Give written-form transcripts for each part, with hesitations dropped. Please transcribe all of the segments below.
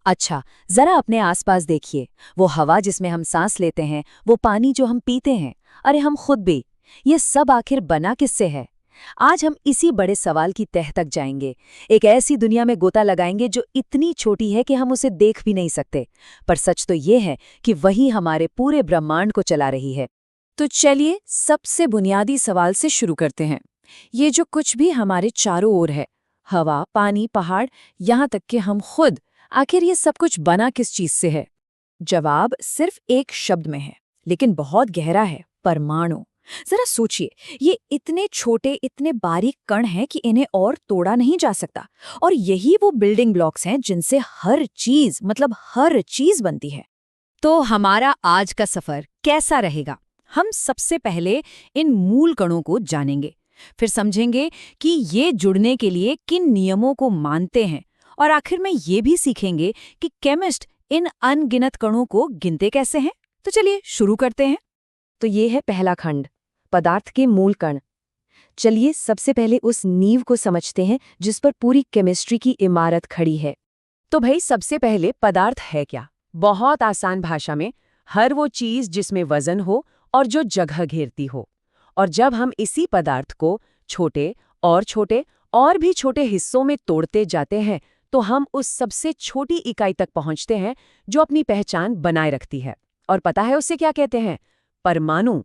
अच्छा, जरा अपने आसपास देखिए। वो हवा जिसमें हम सांस लेते हैं, वो पानी जो हम पीते हैं, अरे हम खुद भी। ये सब आखिर बना किससे है? आज हम इसी बड़े सवाल की तह तक जाएंगे। एक ऐसी दुनिया में गोता लगाएंगे जो इतनी छोटी है कि हम उसे देख भी नहीं सकते। पर सच तो ये है कि वही हमारे पूरे ब्रह्मांड को चला रही है। तो चलिए सबसे बुनियादी सवाल से शुरू करते हैं। ये जो कुछ भी हमारे चारों ओर है, हवा, पानी, पहाड़, यहाँ तक कि हम खुद, आखिर ये सब कुछ बना किस चीज से है? जवाब सिर्फ एक शब्द में है, लेकिन बहुत गहरा है, परमाणु। जरा सोचिए, ये इतने छोटे, इतने बारीक कण हैं कि इन्हें और तोड़ा नहीं जा सकता। और यही वो बिल्डिंग ब्लॉक्स हैं जिनसे हर चीज, मतलब हर चीज बनती है। तो हमारा आज का सफर कैसा रहेगा? हम सबसे पहले इन मूल कणों को जानेंगे, फिर समझेंगे कि ये जुड़ने के लिए किन नियमों को मानते हैं, और आखिर में ये भी सीखेंगे कि केमिस्ट इन अनगिनत कणों को गिनते कैसे हैं। तो चलिए शुरू करते हैं। तो ये है पहला खंड, पदार्थ के मूल कण। चलिए सबसे पहले उस नींव को समझते हैं जिस पर पूरी केमिस्ट्री की इमारत खड़ी है। तो भाई सबसे पहले पदार्थ है क्या? बहुत आसान भाषा में, हर वो चीज जिसमें वजन हो और जो जगह घेरती हो। और जब हम इसी पदार्थ को छोटे और भी छोटे हिस्सों में तोड़ते जाते हैं, तो हम उस सबसे छोटी इकाई तक पहुंचते हैं जो अपनी पहचान बनाए रखती है। और पता है उसे क्या कहते हैं? परमाणु।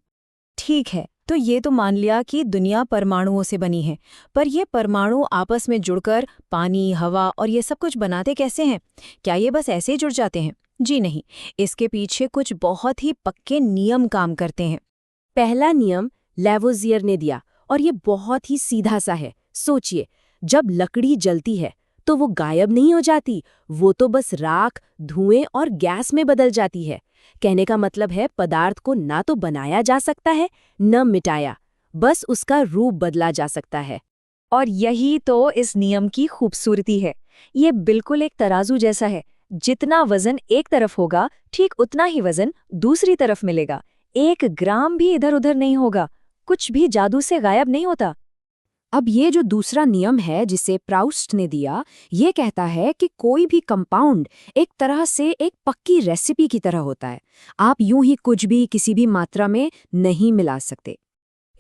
ठीक है, तो ये तो मान लिया कि दुनिया परमाणुओं से बनी है, पर ये परमाणु आपस में जुड़कर पानी, हवा और ये सब कुछ बनाते कैसे हैं? क्या ये बस ऐसे ही जुड़ जाते हैं? जी नहीं, इसके पीछे कुछ बहुत ही पक्के नियम काम करते हैं। पहला नियम लैवोजियर ने दिया, और ये बहुत ही सीधा सा है। सोचिए, जब लकड़ी जलती है तो वो गायब नहीं हो जाती, वो तो बस राख, धुएं और गैस में बदल जाती है। कहने का मतलब है पदार्थ को ना तो बनाया जा सकता है, न मिटाया, बस उसका रूप बदला जा सकता है। और यही तो इस नियम की खूबसूरती है। ये बिल्कुल एक तराजू जैसा है। जितना वजन एक तरफ होगा, ठीक उतना ही वजन दूसरी तरफ मिलेगा। 1 ग्राम भी इधर उधर नहीं होगा, कुछ भी जादू से गायब नहीं होता। अब ये जो दूसरा नियम है जिसे प्राउस्ट ने दिया, ये कहता है कि कोई भी कंपाउंड एक तरह से एक पक्की रेसिपी की तरह होता है। आप यूं ही कुछ भी किसी भी मात्रा में नहीं मिला सकते।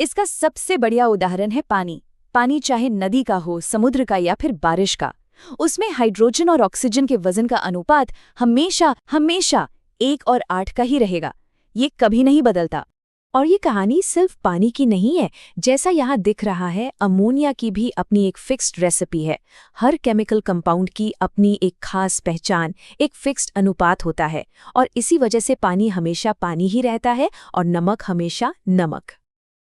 इसका सबसे बढ़िया उदाहरण है पानी। पानी चाहे नदी का हो, समुद्र का या फिर बारिश का, उसमें हाइड्रोजन और ऑक्सीजन के वजन का अनुपात हमेशा हमेशा 1 और 8 का ही रहेगा। ये कभी नहीं बदलता। और ये कहानी सिर्फ पानी की नहीं है। जैसा यहाँ दिख रहा है, अमोनिया की भी अपनी एक फिक्स्ड रेसिपी है। हर केमिकल कंपाउंड की अपनी एक खास पहचान, एक फिक्स्ड अनुपात होता है, और इसी वजह से पानी हमेशा पानी ही रहता है और नमक हमेशा नमक।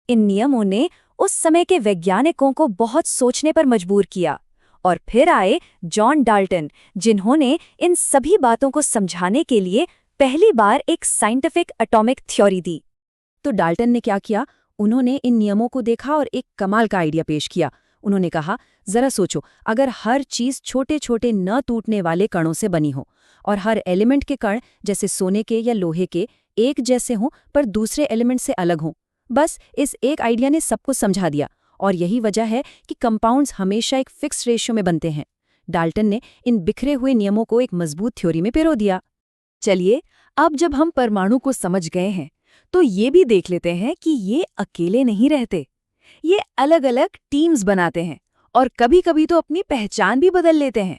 इन नियमों ने उस समय के वैज्ञानिकों को बहुत सोचने पर मजबूर किया। और फिर आए जॉन डाल्टन, जिन्होंने इन सभी बातों को समझाने के लिए पहली बार एक साइंटिफिक एटॉमिक थ्योरी दी। तो डाल्टन ने क्या किया? उन्होंने इन नियमों को देखा और एक कमाल का आइडिया पेश किया। उन्होंने कहा, जरा सोचो, अगर हर चीज छोटे छोटे न टूटने वाले कणों से बनी हो, और हर एलिमेंट के कण जैसे सोने के या लोहे के एक जैसे हों पर दूसरे एलिमेंट से अलग हों। बस इस एक आइडिया ने सबको समझा दिया। और यही वजह है कि कंपाउंड्स हमेशा एक फिक्स रेशियो में बनते हैं। डाल्टन ने इन बिखरे हुए नियमों को एक मजबूत थ्योरी में पिरो दिया। चलिए, अब जब हम परमाणु को समझ गए हैं, तो ये भी देख लेते हैं कि ये अकेले नहीं रहते। ये अलग अलग टीम्स बनाते हैं, और कभी कभी तो अपनी पहचान भी बदल लेते हैं।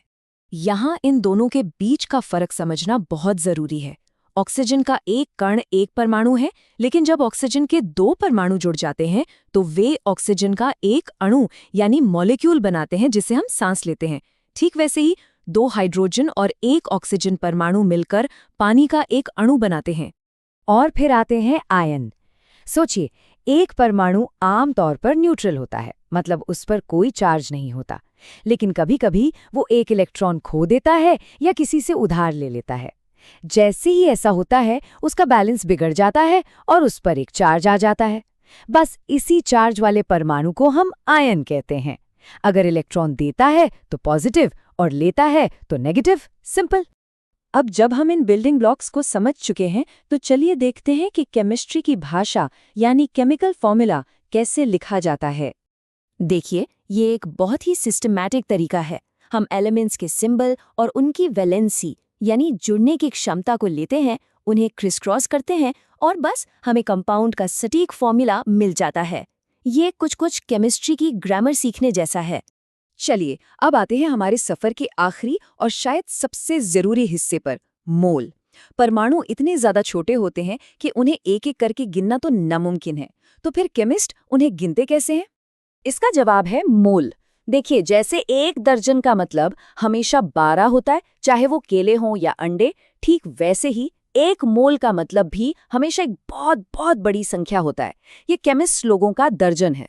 यहाँ इन दोनों के बीच का फर्क समझना बहुत जरूरी है। ऑक्सीजन का एक कण एक परमाणु है, लेकिन जब ऑक्सीजन के 2 परमाणु जुड़ जाते हैं तो वे ऑक्सीजन का एक अणु यानी मॉलिक्यूल बनाते हैं, जिसे हम सांस लेते हैं। ठीक वैसे ही 2 हाइड्रोजन और 1 ऑक्सीजन परमाणु मिलकर पानी का एक अणु बनाते हैं। और फिर आते हैं आयन। सोचिए, एक परमाणु आमतौर पर न्यूट्रल होता है, मतलब उस पर कोई चार्ज नहीं होता। लेकिन कभी-कभी वो एक इलेक्ट्रॉन खो देता है या किसी से उधार ले लेता है। जैसे ही ऐसा होता है, उसका बैलेंस बिगड़ जाता है और उस पर एक चार्ज आ जाता है। बस इसी चार्ज वाले परमाणु को हम आयन कहते हैं। अगर इलेक्ट्रॉन देता है तो पॉजिटिव और लेता है तो नेगेटिव। सिंपल। अब जब हम इन बिल्डिंग ब्लॉक्स को समझ चुके हैं, तो चलिए देखते हैं कि केमिस्ट्री की भाषा यानी केमिकल फॉर्मूला कैसे लिखा जाता है। देखिए, ये एक बहुत ही सिस्टमैटिक तरीका है। हम एलिमेंट्स के सिंबल और उनकी वैलेंसी यानी जुड़ने की क्षमता को लेते हैं, उन्हें क्रिस क्रॉस करते हैं और बस हमें कंपाउंड का सटीक फॉर्मूला मिल जाता है। ये कुछ केमिस्ट्री की ग्रामर सीखने जैसा है। चलिए अब आते हैं हमारे सफर के आखिरी और शायद सबसे जरूरी हिस्से पर, मोल। परमाणु इतने ज्यादा छोटे होते हैं कि उन्हें एक एक करके गिनना तो नामुमकिन है। तो फिर केमिस्ट उन्हें गिनते कैसे हैं? इसका जवाब है मोल। देखिए, जैसे 1 दर्जन का मतलब हमेशा 12 होता है, चाहे वो केले हों या अंडे, ठीक वैसे ही 1 मोल का मतलब भी हमेशा एक बहुत बहुत बड़ी संख्या होता है। ये केमिस्ट लोगों का दर्जन है।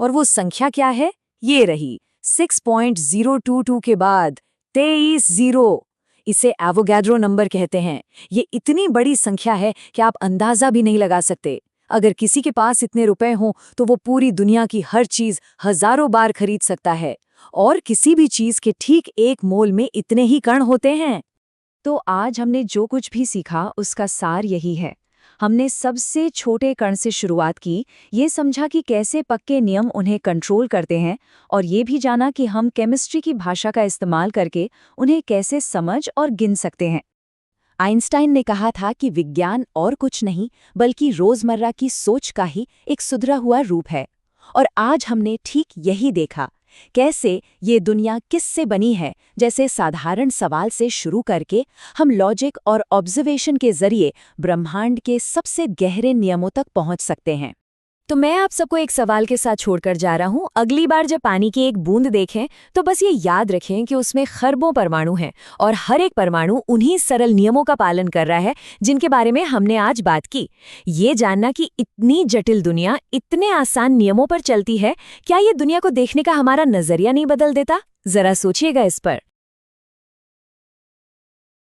और वो संख्या क्या है? ये रही 6.022 के बाद 23 जीरो। इसे एवोगैड्रो नंबर कहते हैं। ये इतनी बड़ी संख्या है कि आप अंदाजा भी नहीं लगा सकते। अगर किसी के पास इतने रुपए हों तो वो पूरी दुनिया की हर चीज हजारों बार खरीद सकता है, और किसी भी चीज के ठीक 1 मोल में इतने ही कण होते हैं। तो आज हमने जो कुछ भी सीखा उसका सार यही है। हमने सबसे छोटे कण से शुरुआत की, ये समझा कि कैसे पक्के नियम उन्हें कंट्रोल करते हैं, और ये भी जाना कि हम केमिस्ट्री की भाषा का इस्तेमाल करके उन्हें कैसे समझ और गिन सकते हैं। आइंस्टाइन ने कहा था कि विज्ञान और कुछ नहीं बल्कि रोजमर्रा की सोच का ही एक सुधरा हुआ रूप है। और आज हमने ठीक यही देखा, कैसे ये दुनिया किससे बनी है, जैसे साधारण सवाल से शुरू करके हम लॉजिक और ऑब्जर्वेशन के जरिए ब्रह्मांड के सबसे गहरे नियमों तक पहुंच सकते हैं। तो मैं आप सबको एक सवाल के साथ छोड़कर जा रहा हूं। अगली बार जब पानी की एक बूंद देखें तो बस ये याद रखें कि उसमें खरबों परमाणु हैं, और हर एक परमाणु उन्हीं सरल नियमों का पालन कर रहा है जिनके बारे में हमने आज बात की। ये जानना कि इतनी जटिल दुनिया इतने आसान नियमों पर चलती है, क्या ये दुनिया को देखने का हमारा नजरिया नहीं बदल देता? जरा सोचिएगा इस पर।